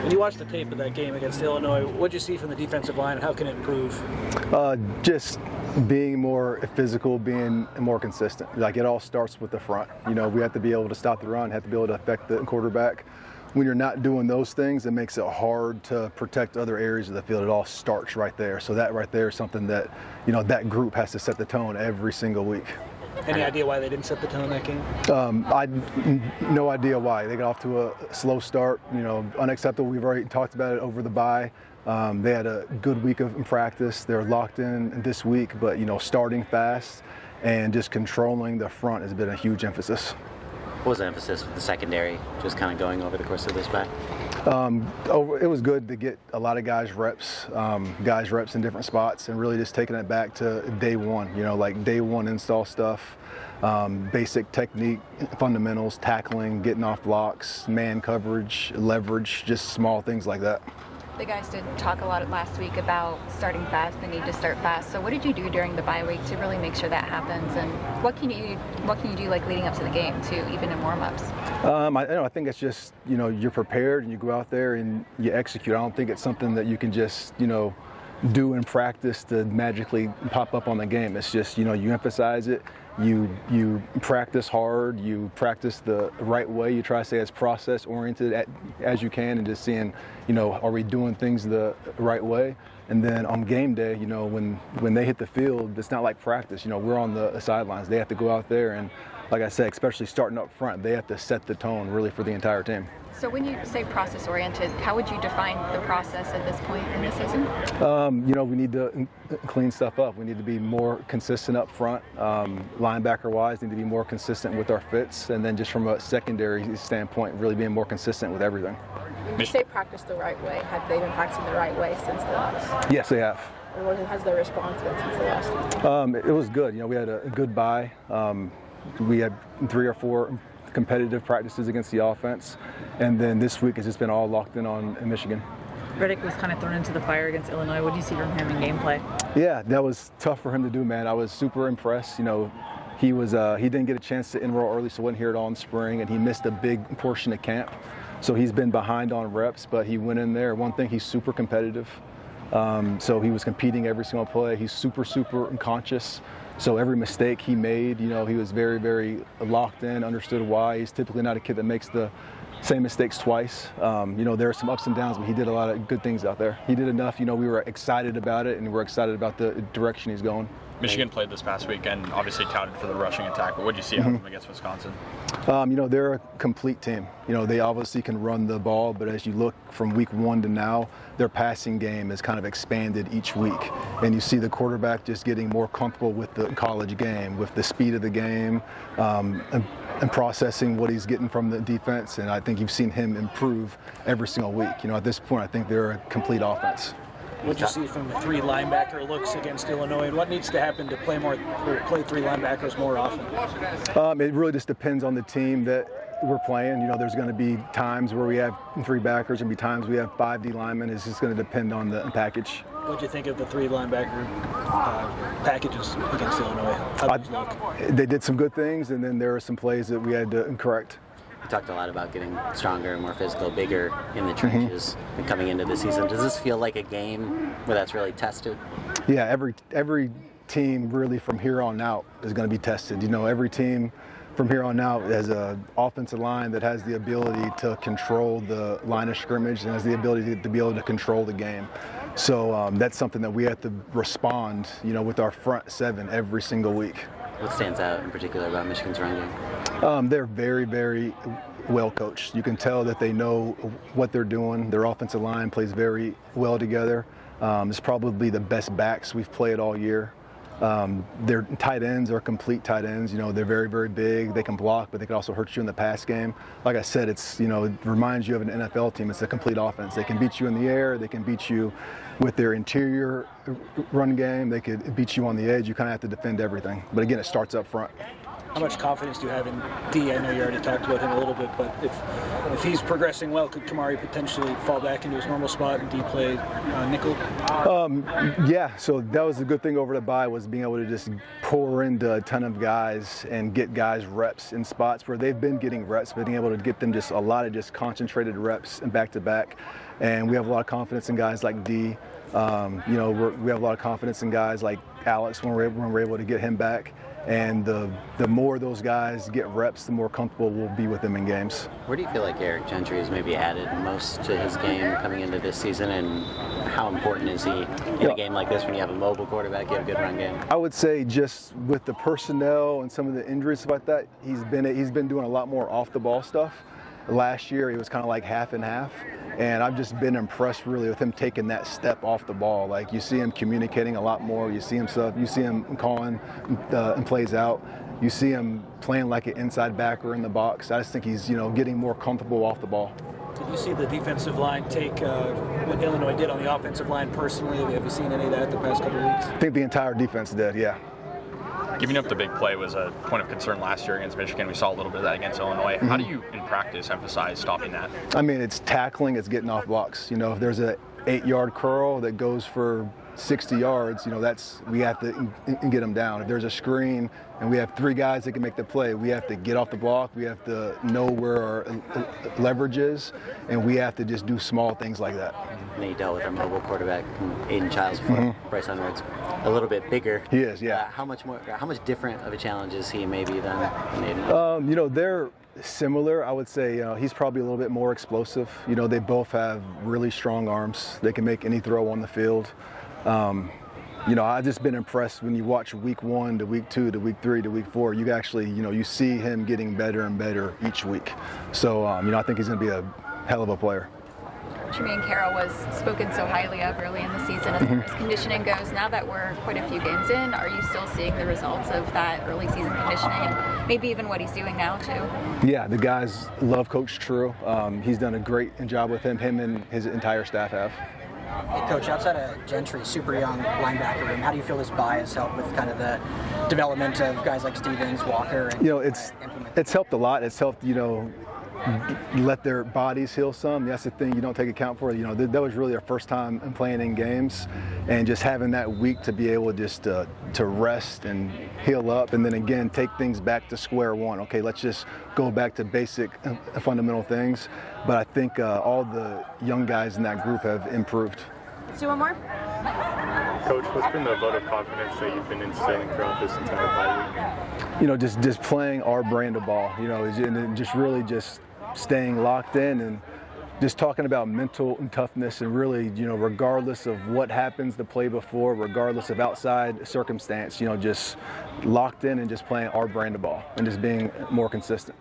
When you watch the tape of that game against Illinois, what did you see from the defensive line, and how can it improve? Just being more physical, being more consistent. Like, it all starts with the front. You know, we have to be able to stop the run, have to be able to affect the quarterback. When you're not doing those things, it makes it hard to protect other areas of the field. It all starts right there. So that right there is something that, you know, that group has to set the tone every single week. Any idea why they didn't set the tone that game? No idea why. They got off to a slow start, you know, unacceptable. We've already talked about it over the bye. They had a good week of practice. They're locked in this week, but, you know, starting fast and just controlling the front has been a huge emphasis. What was the emphasis with the secondary, just kind of going over the course of this back? It was good to get a lot of guys reps in different spots, and really just taking it back to day one, you know, like day one install stuff, basic technique, fundamentals, tackling, getting off blocks, man coverage, leverage, just small things like that. The guys did talk a lot last week about starting fast, the need to start fast. So what did you do during the bye week to really make sure that happens? And what can you do like leading up to the game too, even in warm-ups? I think it's just, you know, you're prepared and you go out there and you execute. I don't think it's something that you can just, you know, do in practice to magically pop up on the game. It's just, you know, you emphasize it, you practice hard, you practice the right way, you try to stay as process oriented as you can, and just seeing, you know, are we doing things the right way? And then on game day, you know, when they hit the field, it's not like practice. You know, we're on the sidelines. They have to go out there and, like I said, especially starting up front, they have to set the tone really for the entire team. So when you say process-oriented, how would you define the process at this point in the season? You know, we need to clean stuff up. We need to be more consistent up front. Linebacker-wise, need to be more consistent with our fits. And then just from a secondary standpoint, really being more consistent with everything. When you say practice the right way, have they been practicing the right way since the last? Yes, they have. And what has their response been since the last? It was good. You know, we had a good bye. We had 3 or 4 competitive practices against the offense, and then this week has just been all locked in on Michigan. Riddick was kind of thrown into the fire against Illinois. What do you see from him in gameplay? Yeah, that was tough for him to do, man. I was super impressed. You know, he didn't get a chance to enroll early, so wasn't here at all in spring, and he missed a big portion of camp. So he's been behind on reps, but he went in there. One thing, he's super competitive. So he was competing every single play. He's super conscious. So every mistake he made, you know, he was very, very locked in, understood why. He's typically not a kid that makes the same mistakes twice. You know, there are some ups and downs, but he did a lot of good things out there. He did enough, you know, we were excited about it, and we're excited about the direction he's going. Michigan played this past week and obviously touted for the rushing attack, but what did you see out of them against Wisconsin? You know, they're a complete team. You know, they obviously can run the ball, but as you look from week 1 to now, their passing game has kind of expanded each week. And you see the quarterback just getting more comfortable with the college game, with the speed of the game, and processing what he's getting from the defense. And I think you've seen him improve every single week. You know, at this point, I think they're a complete offense. What did you see from the 3 linebacker looks against Illinois, and what needs to happen to play 3 linebackers more often? It really just depends on the team that we're playing. You know, there's going to be times where we have 3 backers and be times we have 5 D linemen. It's just going to depend on the package. What did you think of the 3 linebacker packages against Illinois? How did those look? They did some good things, and then there are some plays that we had to correct. You talked a lot about getting stronger and more physical, bigger in the trenches and coming into the season. Does this feel like a game where that's really tested? Yeah, every team really from here on out is going to be tested. You know, every team from here on out has an offensive line that has the ability to control the line of scrimmage and has the ability to be able to control the game. So that's something that we have to respond, you know, with our front 7 every single week. What stands out in particular about Michigan's run game? They're very, very well coached. You can tell that they know what they're doing. Their offensive line plays very well together. It's probably the best backs we've played all year. Their tight ends are complete tight ends. You know, they're very, very big. They can block, but they can also hurt you in the pass game. Like I said, it's, you know, it reminds you of an NFL team. It's a complete offense. They can beat you in the air. They can beat you with their interior run game. They could beat you on the edge. You kind of have to defend everything. But again, it starts up front. How much confidence do you have in D? I know you already talked about him a little bit, but if he's progressing well, could Kamari potentially fall back into his normal spot and D play nickel? Yeah, so that was the good thing over the bye, was being able to just pour into a ton of guys and get guys reps in spots where they've been getting reps, but being able to get them just a lot of just concentrated reps and back to back. And we have a lot of confidence in guys like D. We have a lot of confidence in guys like Alex when we're able to get him back. And the more those guys get reps, the more comfortable we'll be with them in games. Where do you feel like Eric Gentry has maybe added most to his game coming into this season, and how important is he in a game like this when you have a mobile quarterback, you have a good run game? I would say just with the personnel and some of the injuries, stuff like that, he's been doing a lot more off the ball stuff. Last year, he was kind of like half and half. And I've just been impressed really with him taking that step off the ball. Like, you see him communicating a lot more. You see him calling and plays out. You see him playing like an inside backer in the box. I just think he's, getting more comfortable off the ball. Did you see the defensive line take what Illinois did on the offensive line personally? Have you seen any of that the past couple of weeks? I think the entire defense did, yeah. Giving up the big play was a point of concern last year against Michigan. We saw a little bit of that against Illinois. How do you, in practice, emphasize stopping that? I mean, it's tackling, it's getting off blocks. If there's an 8-yard curl that goes for 60 yards, we have to get them down. If there's a screen and we have 3 guys that can make the play, we have to get off the block. We have to know where our leverage is, and we have to just do small things like that. And he dealt with a mobile quarterback, Aiden Childs, before. Bryce Underwood's a little bit bigger. He is, yeah. How much different of a challenge is he maybe than Aiden? They're similar. I would say he's probably a little bit more explosive. They both have really strong arms. They can make any throw on the field. I've just been impressed when you watch week 1 to week 2 to week 3 to week 4. You actually, you see him getting better and better each week. So, I think he's going to be a hell of a player. Jermaine Carroll was spoken so highly of early in the season as far as conditioning goes. Now that we're quite a few games in, are you still seeing the results of that early season conditioning and maybe even what he's doing now too? Yeah, the guys love Coach True. He's done a great job with him and his entire staff have. Hey, Coach, outside of Gentry, super young linebacker room, how do you feel this bye has helped with kind of the development of guys like Stevens, Walker? And, it's helped a lot. It's helped, let their bodies heal some. That's the thing you don't take account for. That was really their first time playing in games, and just having that week to be able just to rest and heal up, and then again take things back to square one. Okay, let's just go back to basic fundamental things. But I think all the young guys in that group have improved. Let's do one more. Coach, what's been the vote of confidence that you've been instilling throughout this entire bye week? Just playing our brand of ball. And just really just staying locked in and just talking about mental and toughness, and really, regardless of what happens the play before, regardless of outside circumstance, just locked in and just playing our brand of ball and just being more consistent.